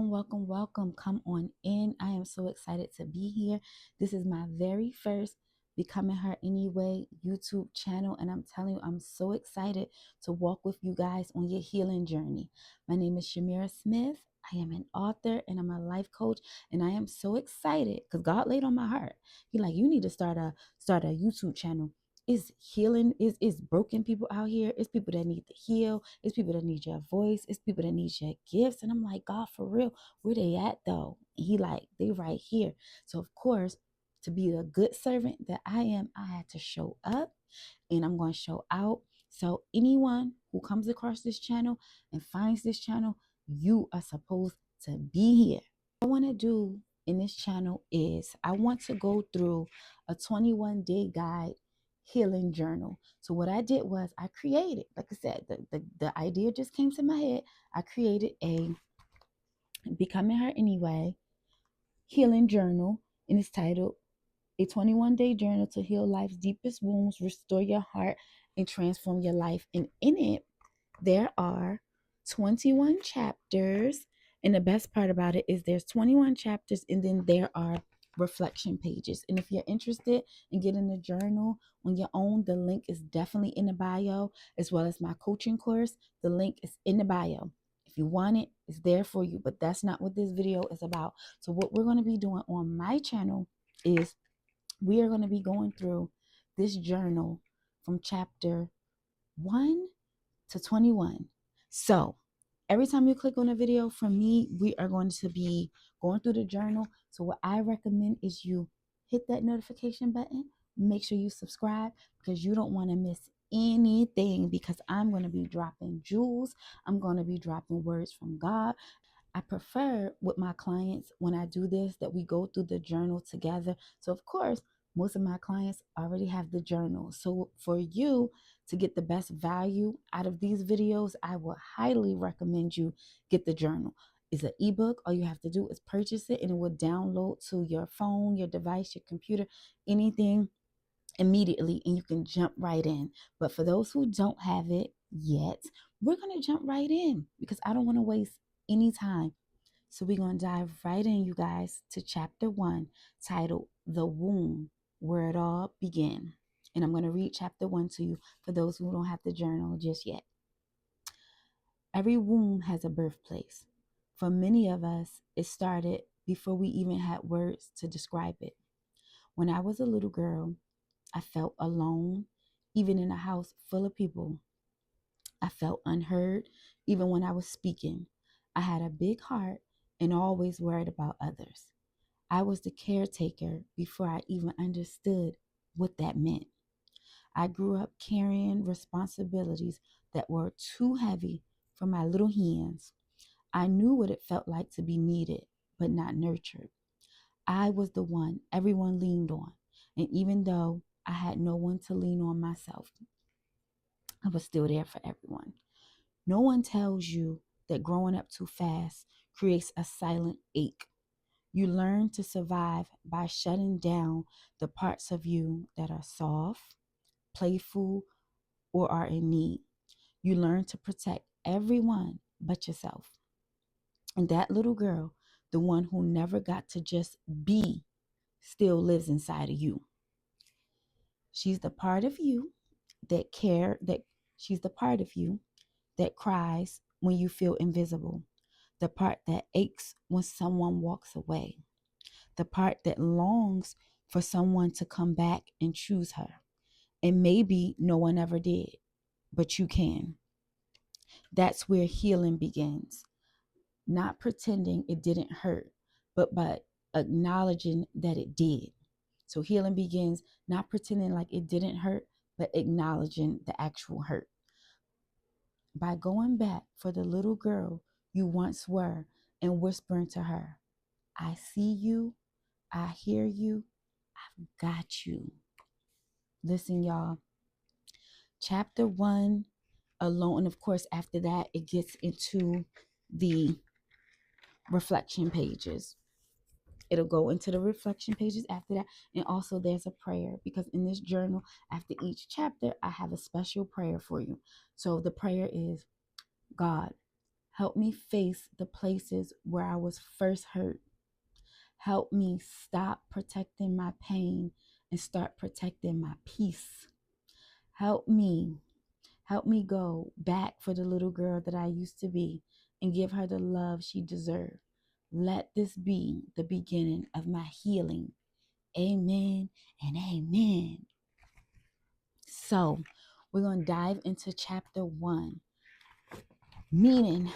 welcome. Come on in. I am so excited to be here. This is my very first Becoming Her Anyway YouTube channel, and I'm telling you, I'm so excited to walk with you guys on your healing journey. My name is Shamira Smith. I am an author and I'm a life coach, and I am so excited because God laid on my heart. He like, you need to start a YouTube channel. It's healing, is broken people out here. It's people that need to heal. It's people that need your voice. It's people that need your gifts. And I'm like, God, for real, where they at though? And he like, they right here. So of course, to be the good servant that I am, I had to show up and I'm going to show out. So anyone who comes across this channel and finds this channel, you are supposed to be here. What I want to do in this channel is I want to go through a 21-day guide healing journal. So what I did was I created, like I said, the idea just came to my head. I created a Becoming Her Anyway healing journal, and it's titled A 21-Day Journal to Heal Life's Deepest Wounds, Restore Your Heart, and Transform Your Life. And in it, there are 21 chapters. And the best part about it is there's 21 chapters, and then there are reflection pages. And if you're interested in getting the journal on your own, the link is definitely in the bio, as well as my coaching course. The link is in the bio. If you want it, it's there for you, but that's not what this video is about. So what we're going to be doing on my channel is we are going to be going through this journal from chapter 1 to 21. So every time you click on a video from me, we are going to be going through the journal. So what I recommend is you hit that notification button, make sure you subscribe, because you don't want to miss anything, because I'm going to be dropping jewels. I'm going to be dropping words from God. I prefer with my clients when I do this that we go through the journal together. So of course, most of my clients already have the journal. So for you to get the best value out of these videos, I would highly recommend you get the journal. It's an ebook. All you have to do is purchase it, and it will download to your phone, your device, your computer, anything immediately, and you can jump right in. But for those who don't have it yet, we're going to jump right in because I don't want to waste any time. So we're going to dive right in, you guys, to chapter 1, titled The Womb, where it all began. And I'm going to read chapter 1 to you for those who don't have the journal just yet. Every womb has a birthplace. For many of us, it started before we even had words to describe it. When I was a little girl, I felt alone, even in a house full of people. I felt unheard, even when I was speaking. I had a big heart and always worried about others. I was the caretaker before I even understood what that meant. I grew up carrying responsibilities that were too heavy for my little hands. I knew what it felt like to be needed, but not nurtured. I was the one everyone leaned on. And even though I had no one to lean on myself, I was still there for everyone. No one tells you that growing up too fast creates a silent ache. You learn to survive by shutting down the parts of you that are soft, playful, or are in need. You learn to protect everyone but yourself. And that little girl, the one who never got to just be, still lives inside of you. She's the part of you that she's the part of you that cries when you feel invisible, the part that aches when someone walks away, the part that longs for someone to come back and choose her. And maybe no one ever did, but you can. That's where healing begins. Not pretending it didn't hurt, but acknowledging that it did. So healing begins not pretending like it didn't hurt, but acknowledging the actual hurt. By going back for the little girl you once were and whispering to her, I see you, I hear you, I've got you. Listen, y'all. Chapter 1 alone, and of course, after that, it gets into the reflection pages. It'll go into the reflection pages after that. And also there's a prayer, because in this journal, after each chapter, I have a special prayer for you. So the prayer is, God, Help me face the places where I was first hurt. Help me stop protecting my pain and start protecting my peace. Help me, help me go back for the little girl that I used to be and give her the love she deserved. Let this be the beginning of my healing. Amen and amen. So, we're going to dive into chapter 1, meaning,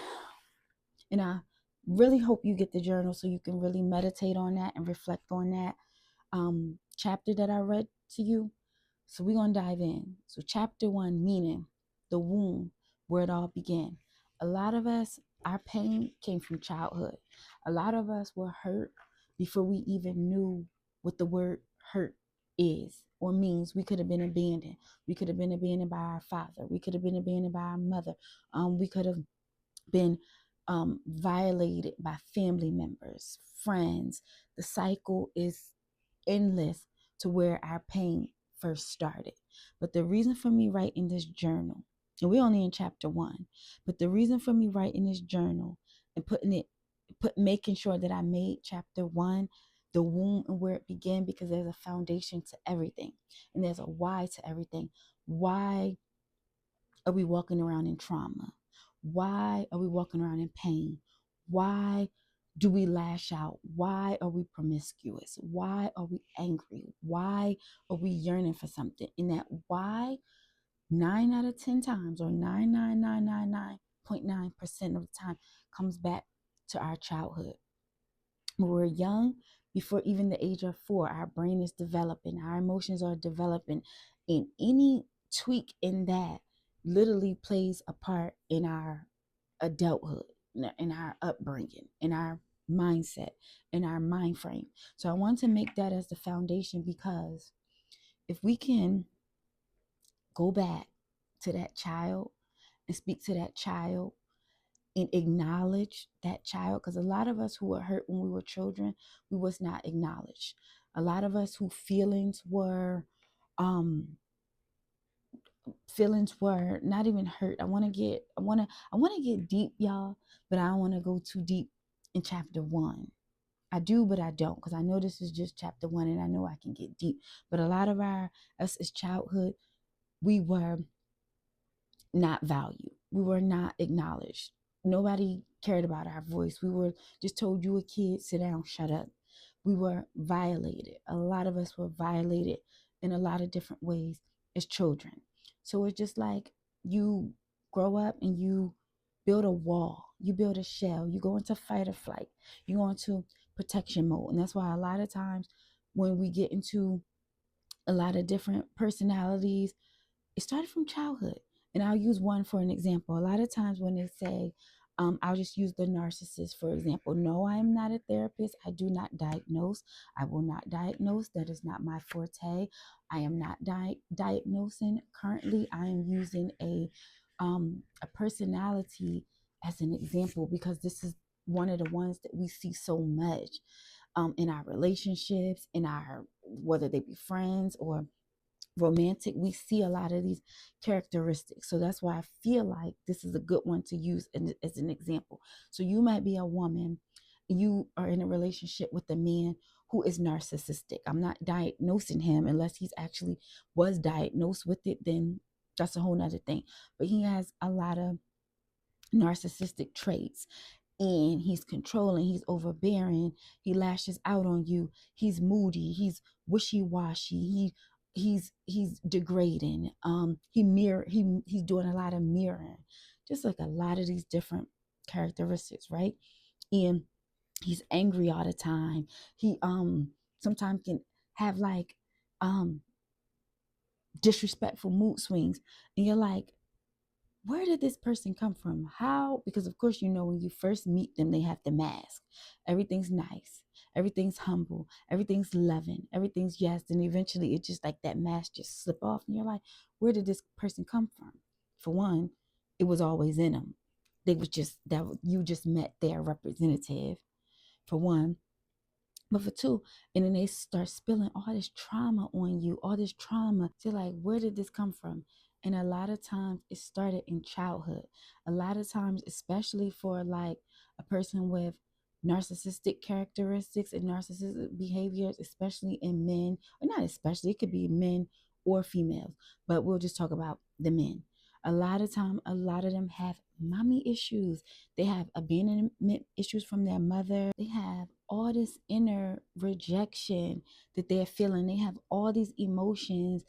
and I really hope you get the journal so you can really meditate on that and reflect on that chapter that I read to you. So we're going to dive in. So chapter 1, meaning the womb, where it all began. A lot of us, our pain came from childhood. A lot of us were hurt before we even knew what the word hurt is or means. We could have been abandoned. We could have been abandoned by our father. We could have been abandoned by our mother. We could have been violated by family members, friends. The cycle is endless to where our pain first started. But the reason for me writing this journal, and we're only in chapter 1, but the reason for me writing this journal and making sure that I made chapter 1 the womb and where it began, because there's a foundation to everything and there's a why to everything. Why are we walking around in trauma? Why are we walking around in pain? Why do we lash out? Why are we promiscuous? Why are we angry? Why are we yearning for something? And that why, 9 out of 10 times, or 99999.9% of the time, comes back to our childhood. When we're young, before even the age of 4, our brain is developing, our emotions are developing, and any tweak in that literally plays a part in our adulthood, in our upbringing, in our mindset, in our mind frame. So I want to make that as the foundation, because if we can go back to that child and speak to that child and acknowledge that child, because a lot of us who were hurt when we were children, we was not acknowledged. A lot of us who um feelings were not even hurt. I want to get deep, y'all, but I don't want to go too deep in chapter 1. I do, but I don't, because I know this is just chapter 1 and I know I can get deep. But a lot of us as childhood, we were not valued. We were not acknowledged. Nobody cared about our voice. We were just told, you a kid, sit down, shut up. We were violated. A lot of us were violated in a lot of different ways as children. So it's just like you grow up and you build a wall, you build a shell, you go into fight or flight, you go into protection mode. And that's why a lot of times when we get into a lot of different personalities, it started from childhood. And I'll use one for an example. A lot of times when they say, I'll just use the narcissist for example. No, I am not a therapist. I do not diagnose. I will not diagnose. That is not my forte. I am not diagnosing currently. I am using a personality as an example, because this is one of the ones that we see so much in our relationships, in our, whether they be friends or romantic. We see a lot of these characteristics. So that's why I feel like this is a good one to use as an example. So you might be a woman, you are in a relationship with a man who is narcissistic. I'm not diagnosing him unless he's actually was diagnosed with it, then that's a whole nother thing. But he has a lot of narcissistic traits, and he's controlling, he's overbearing, he lashes out on you, he's moody, he's wishy-washy, he's degrading, he's doing a lot of mirroring, just like a lot of these different characteristics, right? And he's angry all the time. He sometimes can have like um disrespectful mood swings, and you're like, where did this person come from? How? Because of course, when you first meet them, they have the mask. Everything's nice. Everything's humble. Everything's loving. Everything's yes. And eventually it just like that mask just slip off. And you're like, where did this person come from? For one, it was always in them. They was just that you just met their representative, for one. But for two, and then they start spilling all this trauma on you, all this trauma. So like, where did this come from? And a lot of times it started in childhood. A lot of times, especially for like a person with narcissistic characteristics and narcissistic behaviors, especially in men, or not especially, it could be men or females, but we'll just talk about the men. A lot of time, a lot of them have mommy issues. They have abandonment issues from their mother. They have all this inner rejection that they're feeling. They have all these emotions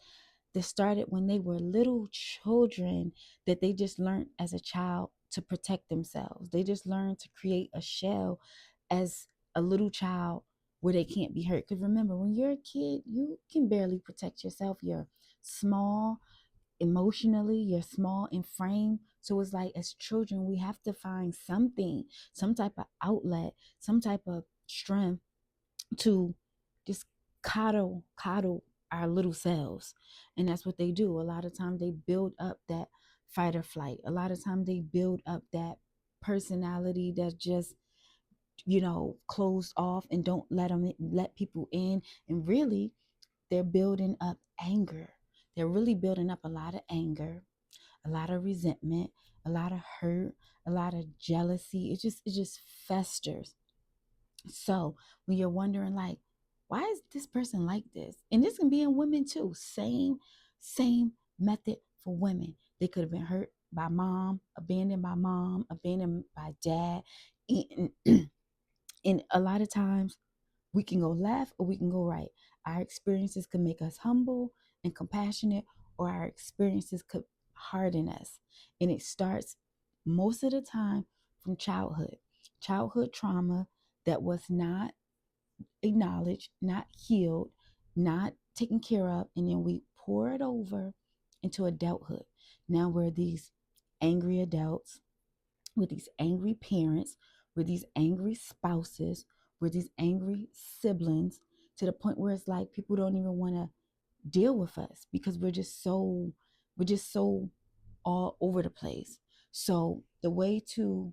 that started when they were little children, that they just learned as a child to protect themselves. They just learned to create a shell as a little child where they can't be hurt. Because remember, when you're a kid, you can barely protect yourself. You're small emotionally, you're small in frame. So it's like as children, we have to find something, some type of outlet, some type of strength to just coddle our little selves. And that's what they do. A lot of times they build up that fight or flight. A lot of times they build up that personality that's just, closed off and don't let people in. And really, they're building up anger. They're really building up a lot of anger, a lot of resentment, a lot of hurt, a lot of jealousy. It just festers. So when you're wondering like, why is this person like this? And this can be in women too. Same method for women. They could have been hurt by mom, abandoned by dad. And, and a lot of times we can go left or we can go right. Our experiences can make us humble and compassionate, or our experiences could harden us. And it starts most of the time from childhood trauma that was not acknowledged, not healed, not taken care of, and then we pour it over into adulthood. Now we're these angry adults with these angry parents, with these angry spouses, with these angry siblings, to the point where it's like people don't even want to deal with us because we're just so all over the place. So the way to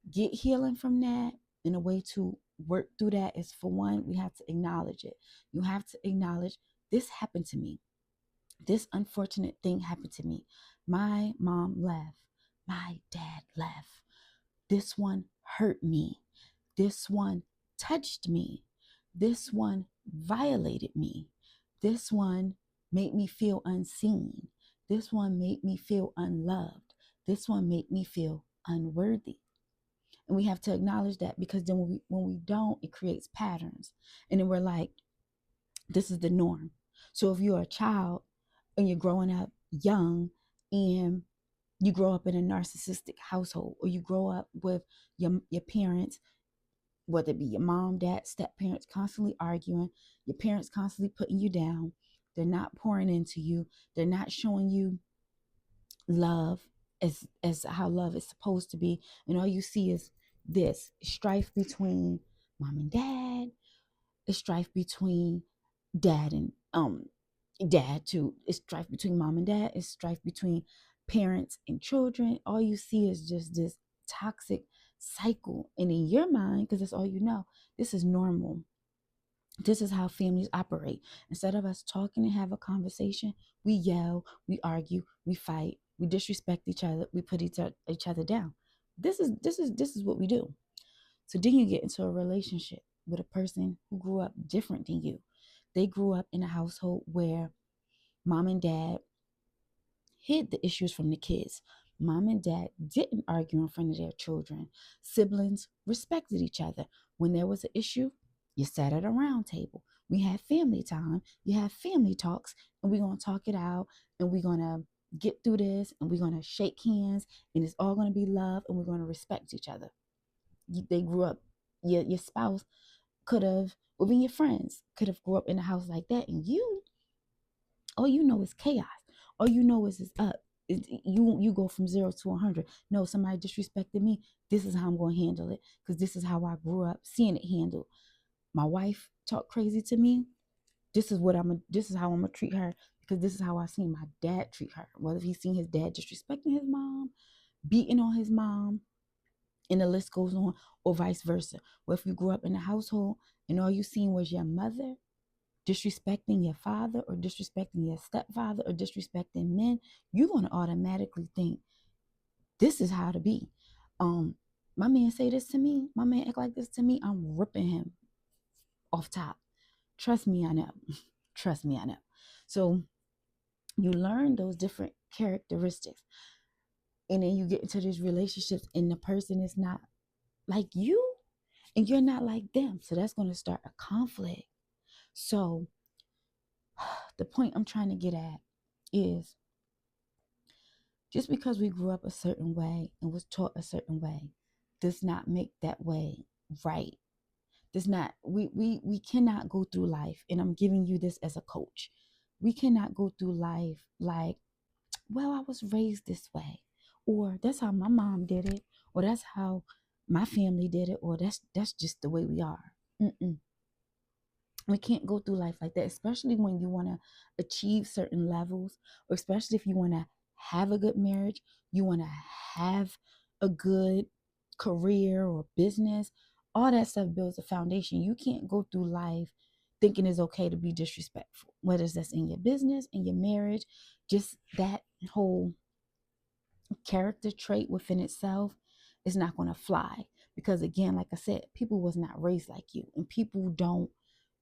get healing from that and a way to work through that is, for one, we have to acknowledge it. You have to acknowledge, this happened to me. This unfortunate thing happened to me. My mom left. My dad left. This one hurt me. This one touched me. This one violated me. This one made me feel unseen. This one made me feel unloved. This one made me feel unworthy. And we have to acknowledge that, because then when we don't, it creates patterns. And then we're like, this is the norm. So if you're a child and you're growing up young, and you grow up in a narcissistic household, or you grow up with your parents, whether it be your mom, dad, step parents, constantly arguing, your parents constantly putting you down, they're not pouring into you, they're not showing you love as how love is supposed to be, and all you see is this strife between mom and dad, a strife between dad and dad too, it's strife between mom and dad, it's strife between parents and children. All you see is just this toxic cycle, and in your mind, because that's all you know, this is normal. This is how families operate. Instead of us talking and have a conversation, we yell, we argue, we fight, we disrespect each other, we put each other down. This is what we do. So then you get into a relationship with a person who grew up different than you. They grew up in a household where mom and dad hid the issues from the kids. Mom and dad didn't argue in front of their children. Siblings respected each other. When there was an issue, you sat at a round table. We had family time. You have family talks, and we're going to talk it out, and we're going to get through this, and we're going to shake hands, and it's all going to be love, and we're going to respect each other. They grew up, your spouse could have, even your friends could have grew up in a house like that, and all you know is chaos. All you know is it's up. You go from 0 to 100. No, somebody disrespected me. This is how I'm going to handle it, because this is how I grew up seeing it handled. My wife talked crazy to me. This is how I'm gonna treat her, because this is how I seen my dad treat her. Whether he's seen his dad disrespecting his mom, beating on his mom, and the list goes on, or vice versa. Or if you grew up in a household and all you seen was your mother disrespecting your father or disrespecting your stepfather or disrespecting men, you're going to automatically think this is how to be. Um, my man say this to me, my man act like this to me, I'm ripping him off top. Trust me, I know. Trust me, I know. So you learn those different characteristics, and then you get into these relationships, and the person is not like you, and you're not like them. So that's going to start a conflict. So the point I'm trying to get at is just because we grew up a certain way and was taught a certain way does not make that way right. Does not we cannot go through life, and I'm giving you this as a coach. We cannot go through life like, well, I was raised this way, or that's how my mom did it, or that's how my family did it, or that's just the way we are. Mm-mm. We can't go through life like that, especially when you want to achieve certain levels, or especially if you want to have a good marriage, you want to have a good career or business. All that stuff builds a foundation. You can't go through life thinking it's okay to be disrespectful, whether it's that's in your business, in your marriage, just that whole character trait within itself is not going to fly, because again, like I said, people was not raised like you, and people don't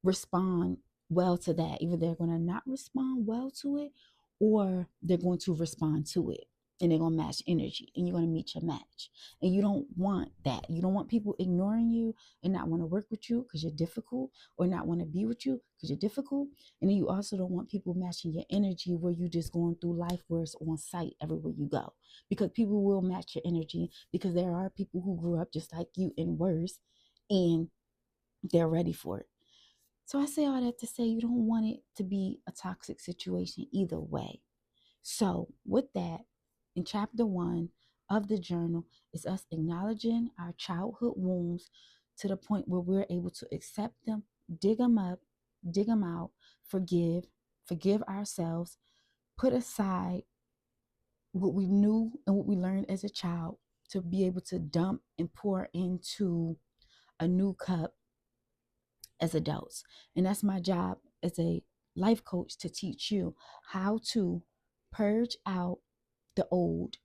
respond well to that. Either they're going to not respond well to it, or they're going to respond to it, and they're going to match energy, and you're going to meet your match. And you don't want that. You don't want people ignoring you and not want to work with you because you're difficult, or not want to be with you because you're difficult. And then you also don't want people matching your energy where you just going through life where it's on sight everywhere you go, because people will match your energy, because there are people who grew up just like you and worse, and they're ready for it. So I say all that to say you don't want it to be a toxic situation either way. So with that, in chapter 1 of the journal is us acknowledging our childhood wounds to the point where we're able to accept them, dig them up, dig them out, forgive ourselves, put aside what we knew and what we learned as a child, to be able to dump and pour into a new cup as adults. And that's my job as a life coach, to teach you how to purge out the old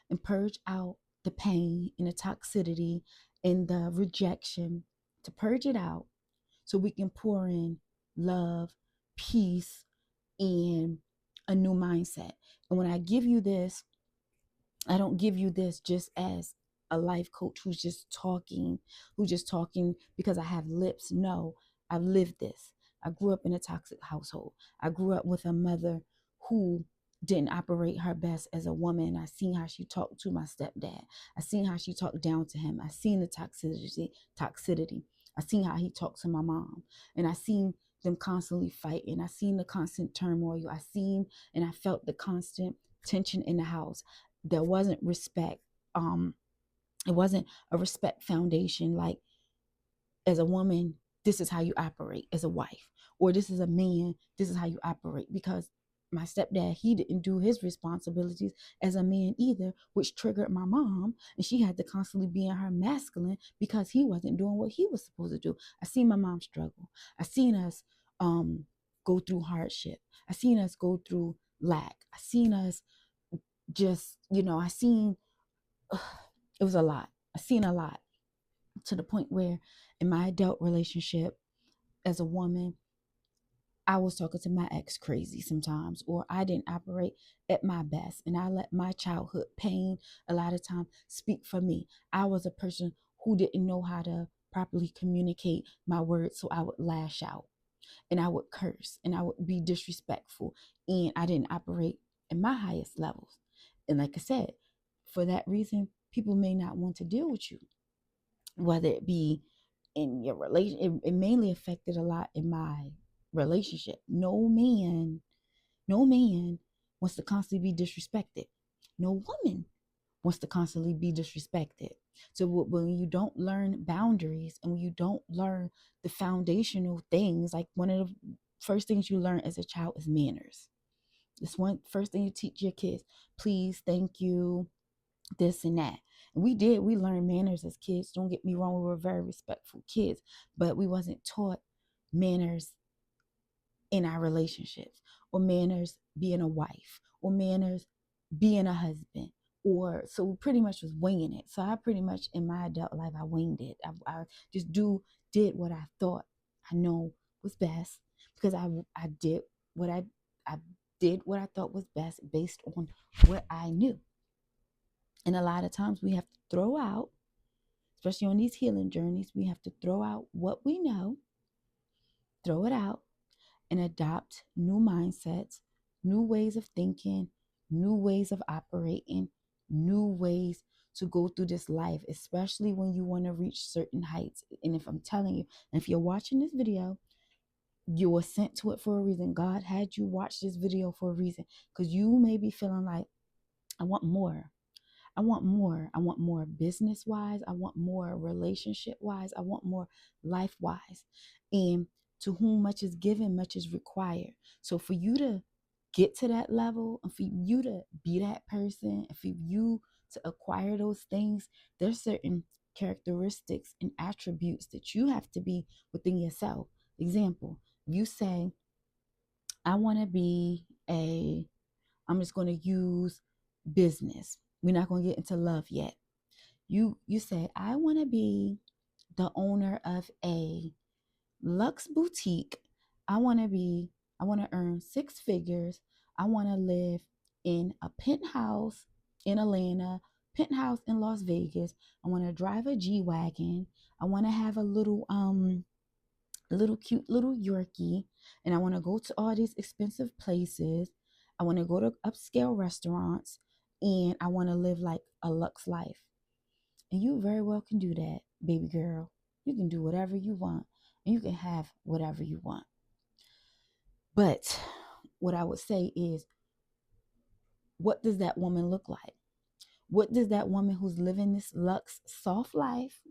and purge out the pain and the toxicity and the rejection, to purge it out so we can pour in love, peace, and a new mindset. And when I give you this, I don't give you this just as a life coach who's just talking because I have lips. No, I've lived this. I grew up in a toxic household. I grew up with a mother who didn't operate her best as a woman. I seen how she talked to my stepdad. I seen how she talked down to him. I seen the toxicity. I seen how he talked to my mom. And I seen them constantly fighting. I seen the constant turmoil. I seen and I felt the constant tension in the house. There wasn't respect. It wasn't a respect foundation, like, as a woman, this is how you operate as a wife, or this is a man, this is how you operate. Because my stepdad, he didn't do his responsibilities as a man either, which triggered my mom, and she had to constantly be in her masculine because he wasn't doing what he was supposed to do. I seen my mom struggle. I seen us go through hardship. I seen us go through lack. I seen us just, I seen it was a lot. I seen a lot, to the point where in my adult relationship as a woman, I was talking to my ex crazy sometimes, or I didn't operate at my best, and I let my childhood pain a lot of time speak for me. I was a person who didn't know how to properly communicate my words, so I would lash out and I would curse and I would be disrespectful, and I didn't operate at my highest levels. And like I said, for that reason, people may not want to deal with you, whether it be in your relation. It mainly affected a lot in my relationship. No man wants to constantly be disrespected. No woman wants to constantly be disrespected. So when you don't learn boundaries, and when you don't learn the foundational things, like one of the first things you learn as a child is manners. This one first thing you teach your kids: please, thank you, this and that. And we learned manners as kids. Don't get me wrong, we were very respectful kids, but we wasn't taught manners in our relationships, or manners being a wife, or manners being a husband. Or so we pretty much was winging it. So I pretty much in my adult life I winged it. I just did what I thought I know was best, because I did what I did what I thought was best based on what I knew. And a lot of times we have to throw out, especially on these healing journeys, we have to throw out what we know, throw it out, and adopt new mindsets, new ways of thinking, new ways of operating, new ways to go through this life, especially when you want to reach certain heights. And if I'm telling you, and if you're watching this video, you were sent to it for a reason. God had you watch this video for a reason, because you may be feeling like, I want more. I want more. I want more business wise. I want more relationship wise. I want more life wise. And to whom much is given, much is required. So for you to get to that level, and for you to be that person, and for you to acquire those things, there's certain characteristics and attributes that you have to be within yourself. Example, you say, I want to be I'm just going to use business. We're not going to get into love yet. You say, I want to be the owner of a luxe boutique. I want to earn six figures. I want to live in a penthouse in Atlanta, penthouse in Las Vegas. I want to drive a G-Wagon. I want to have a little cute little Yorkie, and I want to go to all these expensive places. I want to go to upscale restaurants, and I want to live like a luxe life. And you very well can do that, baby girl. You can do whatever you want, and you can have whatever you want. But what I would say is, what does that woman look like? What does that woman who's living this luxe, soft life,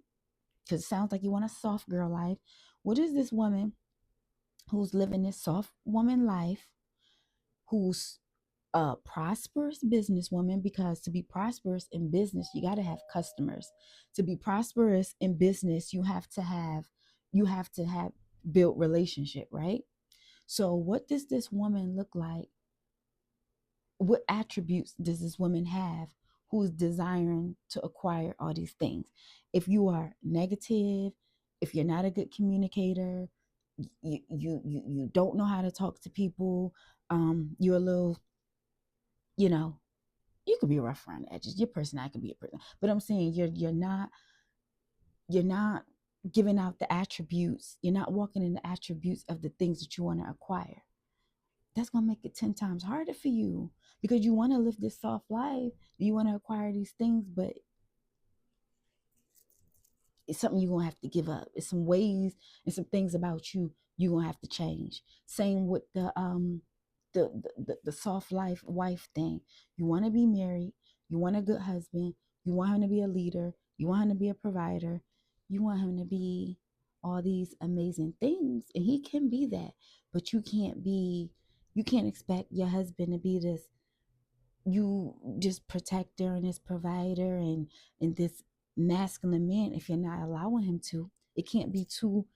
because it sounds like you want a soft girl life, what is this woman who's living this soft woman life, who's a prosperous businesswoman? Because to be prosperous in business, you got to have customers. To be prosperous in business, you have to have built relationship, right? So what does this woman look like? What attributes does this woman have who's desiring to acquire all these things? If you are negative, if you're not a good communicator, you don't know how to talk to people, you're a little, you know, you could be rough around the edges. Your personality can be a person, but I'm saying you're not giving out the attributes. You're not walking in the attributes of the things that you want to acquire. That's gonna make it 10 times harder for you, because you want to live this soft life. You want to acquire these things, but it's something you're gonna have to give up. It's some ways and some things about you you're gonna have to change. Same with the soft life wife thing. You want to be married, you want a good husband, you want him to be a leader, you want him to be a provider, you want him to be all these amazing things, and he can be that. But you can't expect your husband to be this, you just protector and this provider and this masculine man, if you're not allowing him to. It can't be two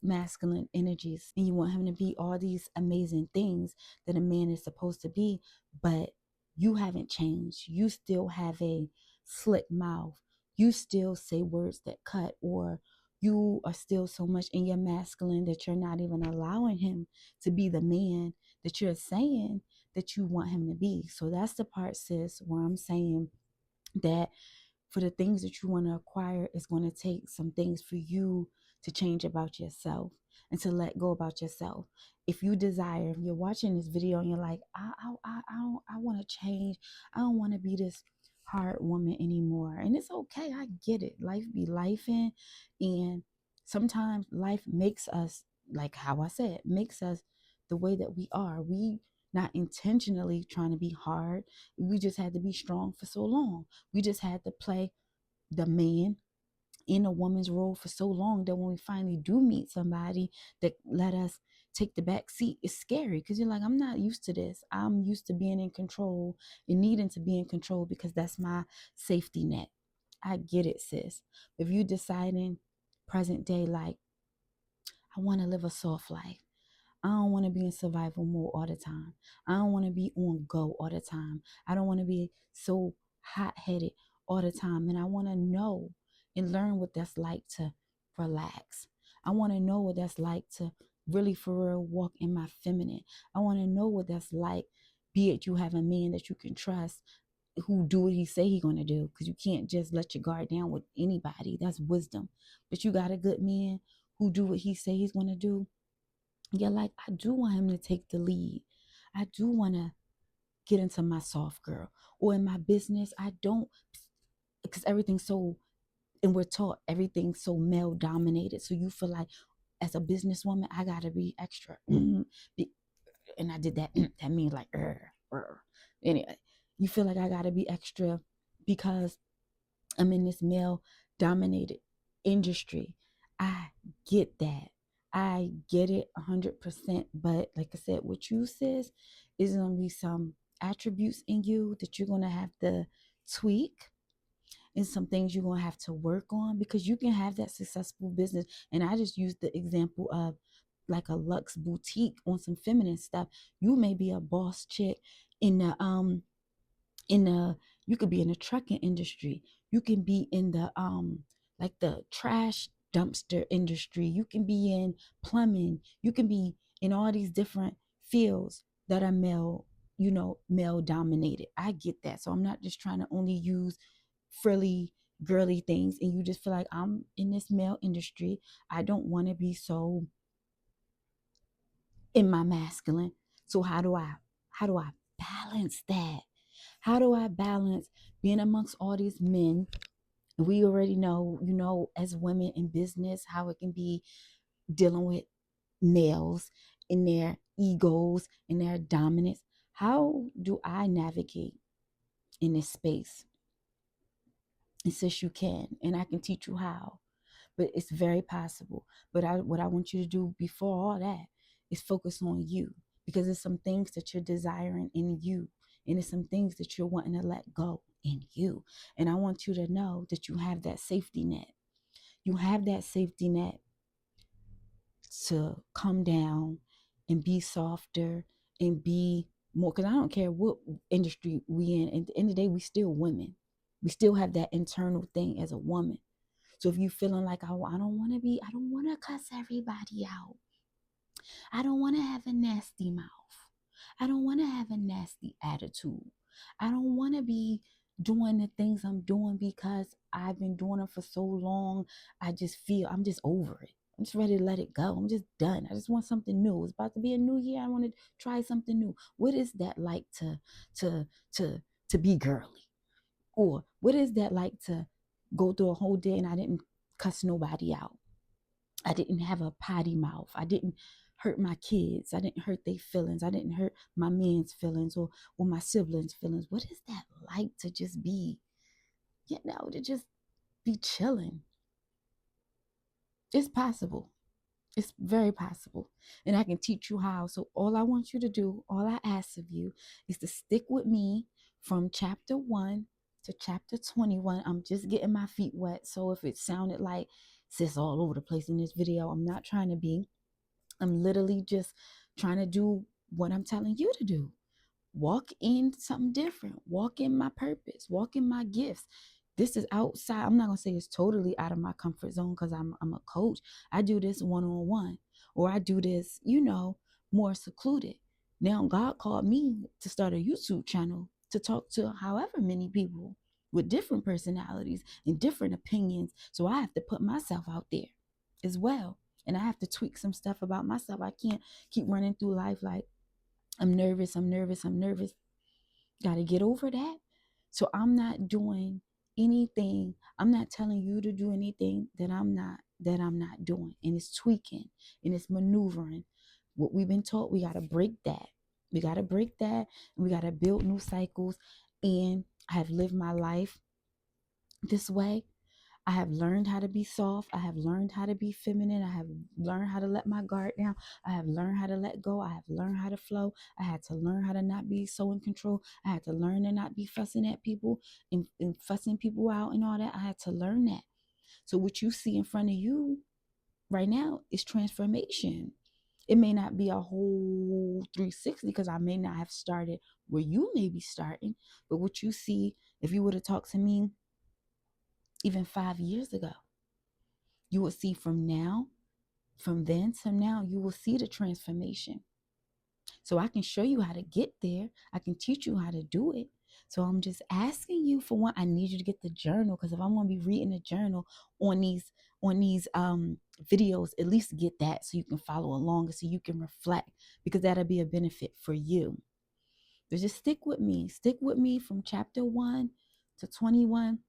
masculine energies, and you want him to be all these amazing things that a man is supposed to be, but you haven't changed. You still have a slick mouth. You still say words that cut, or you are still so much in your masculine that you're not even allowing him to be the man that you're saying that you want him to be. So that's the part, sis, where I'm saying that for the things that you want to acquire, it's going to take some things for you to change about yourself and to let go about yourself. If you desire, if you're watching this video and you're like, I want to change. I don't want to be this hard woman anymore. And it's okay. I get it. Life be lifing. And sometimes life makes us, like how I said, makes us the way that we are. We not intentionally trying to be hard. We just had to be strong for so long. We just had to play the man in a woman's role for so long that when we finally do meet somebody that let us take the back seat, it's scary, because you're like, I'm not used to this. I'm used to being in control and needing to be in control because that's my safety net. I get it, sis. If you deciding present day, like, I want to live a soft life. I don't want to be in survival mode all the time. I don't want to be on go all the time. I don't want to be so hot headed all the time. And I want to know and learn what that's like to relax. I want to know what that's like to really for real walk in my feminine. I want to know what that's like, be it you have a man that you can trust who do what he say he gonna do, because you can't just let your guard down with anybody. That's wisdom. But you got a good man who do what he say he's gonna do. Yeah, like I do want him to take the lead. I do want to get into my soft girl or in my business. I don't, because everything's so, and we're taught everything's so male dominated. So you feel like as a businesswoman, I gotta be extra. And I did that. That means like, anyway, you feel like I gotta be extra because I'm in this male dominated industry. I get that. I get it 100%. But like I said, what you says is going to be some attributes in you that you're going to have to tweak and some things you're going to have to work on, because you can have that successful business. And I just used the example of like a luxe boutique on some feminine stuff. You may be a boss chick in the in the you could be in the trucking industry, you can be in the like the trash dumpster industry, you can be in plumbing, you can be in all these different fields that are male, male dominated. I get that. So I'm not just trying to only use frilly girly things and you just feel like I'm in this male industry. I don't want to be so in my masculine. So how do I balance that? How do I balance being amongst all these men? We already know, as women in business, how it can be dealing with males in their egos and their dominance. How do I navigate in this space? And since you can, and I can teach you how, but it's very possible. But what I want you to do before all that is focus on you, because there's some things that you're desiring in you, and there's some things that you're wanting to let go in you. And I want you to know that you have that safety net. You have that safety net to come down and be softer and be more, because I don't care what industry we in. At the end of the day, we still women. We still have that internal thing as a woman. So if you feeling like, oh, I don't want to cuss everybody out. I don't want to have a nasty mouth. I don't want to have a nasty attitude. I don't want to be doing the things I'm doing because I've been doing them for so long. I just feel I'm just over it. I'm just ready to let it go. I'm just done. I just want something new. It's about to be a new year. I want to try something new. What is that like to to to be girly? Or what is that like to go through a whole day and I didn't cuss nobody out? I didn't have a potty mouth. I didn't hurt my kids. I didn't hurt their feelings. I didn't hurt my man's feelings or my siblings' feelings. What is that like to just be, to just be chilling? It's possible. It's very possible. And I can teach you how. So all I want you to do, all I ask of you is to stick with me from chapter 1 to chapter 21. I'm just getting my feet wet. So if it sounded like sis all over the place in this video, I'm not trying to be. I'm literally just trying to do what I'm telling you to do. Walk in something different. Walk in my purpose. Walk in my gifts. This is outside. I'm not gonna say it's totally out of my comfort zone because I'm a coach. I do this one-on-one, or I do this, more secluded. Now God called me to start a YouTube channel to talk to however many people with different personalities and different opinions. So I have to put myself out there as well. And I have to tweak some stuff about myself. I can't keep running through life like I'm nervous, I'm nervous, I'm nervous. Got to get over that. So I'm not doing anything. I'm not telling you to do anything that I'm not doing. And it's tweaking and it's maneuvering. What we've been taught, we got to break that. We got to break that, and we got to build new cycles. And I have lived my life this way. I have learned how to be soft. I have learned how to be feminine. I have learned how to let my guard down. I have learned how to let go. I have learned how to flow. I had to learn how to not be so in control. I had to learn to not be fussing at people and fussing people out and all that. I had to learn that. So what you see in front of you right now is transformation. It may not be a whole 360 because I may not have started where you may be starting, but what you see, if you would have talked to me even 5 years ago, you would see from then to now, you will see the transformation. So I can show you how to get there. I can teach you how to do it. So I'm just asking you, for one, I need you to get the journal, because if I'm going to be reading the journal on these videos, at least get that so you can follow along and so you can reflect, because that'll be a benefit for you. But just stick with me. Stick with me from chapter 1 to 21.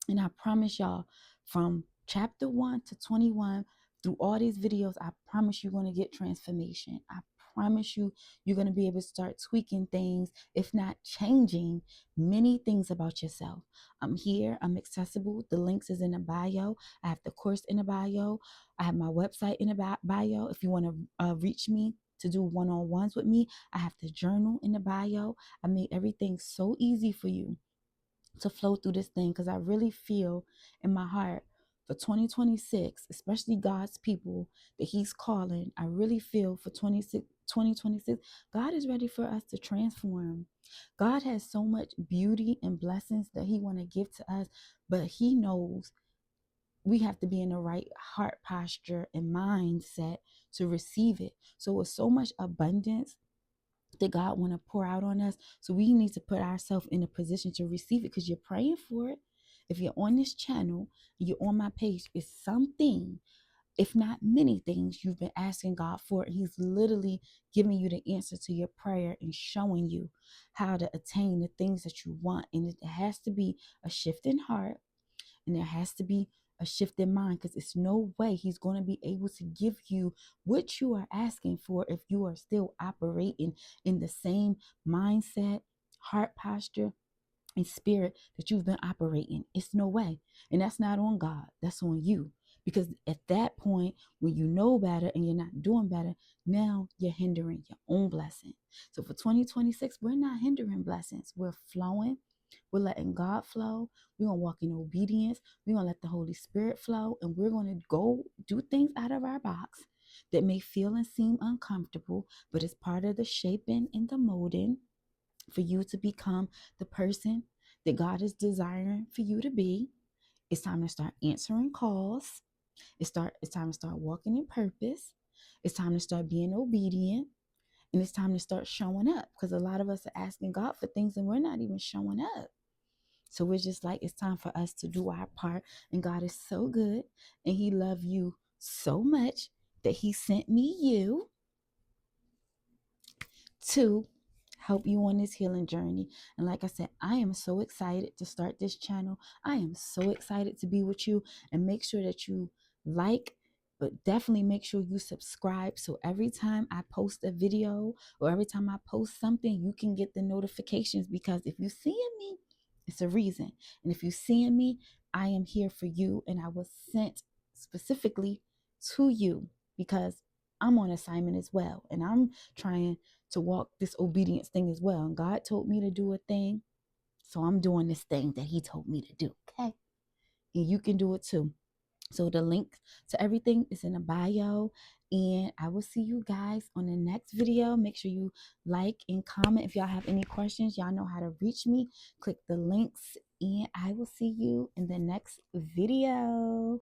And I promise y'all, from chapter 1 to 21, through all these videos, I promise you're going to get transformation. I promise you, you're going to be able to start tweaking things, if not changing many things about yourself. I'm here. I'm accessible. The links is in the bio. I have the course in the bio. I have my website in the bio. If you want to reach me to do one-on-ones with me, I have the journal in the bio. I made everything so easy for you to flow through this thing, because I really feel in my heart for 2026, especially God's people that He's calling. I really feel for 2026, God is ready for us to transform. God has so much beauty and blessings that He want to give to us, but He knows we have to be in the right heart posture and mindset to receive it. So with so much abundance that God want to pour out on us, so we need to put ourselves in a position to receive it, because you're praying for it. If you're on this channel, you're on my page, it's something, if not many things, you've been asking God for, and He's literally giving you the answer to your prayer and showing you how to attain the things that you want. And it has to be a shift in heart, and there has to be a shift in mind, because it's no way He's going to be able to give you what you are asking for if you are still operating in the same mindset, heart posture, and spirit that you've been operating. It's no way. And that's not on God, that's on you. Because at that point, when you know better and you're not doing better, now you're hindering your own blessing. So for 2026, we're not hindering blessings, we're flowing. We're letting God flow. We're going to walk in obedience. We're going to let the Holy Spirit flow. And we're going to go do things out of our box that may feel and seem uncomfortable, but it's part of the shaping and the molding for you to become the person that God is desiring for you to be. It's time to start answering calls. It's time to start walking in purpose. It's time to start being obedient. And it's time to start showing up, because a lot of us are asking God for things and we're not even showing up. So we're just like, it's time for us to do our part. And God is so good, and He loves you so much that He sent me you to help you on this healing journey. And like I said, I am so excited to start this channel. I am so excited to be with you. And make sure that you like, but definitely make sure you subscribe, so every time I post a video or every time I post something, you can get the notifications. Because if you're seeing me, it's a reason. And if you're seeing me, I am here for you, and I was sent specifically to you because I'm on assignment as well, and I'm trying to walk this obedience thing as well. And God told me to do a thing, so I'm doing this thing that He told me to do. Okay, and you can do it too. So the link to everything is in the bio, and I will see you guys on the next video. Make sure you like and comment. If y'all have any questions, y'all know how to reach me. Click the links, and I will see you in the next video.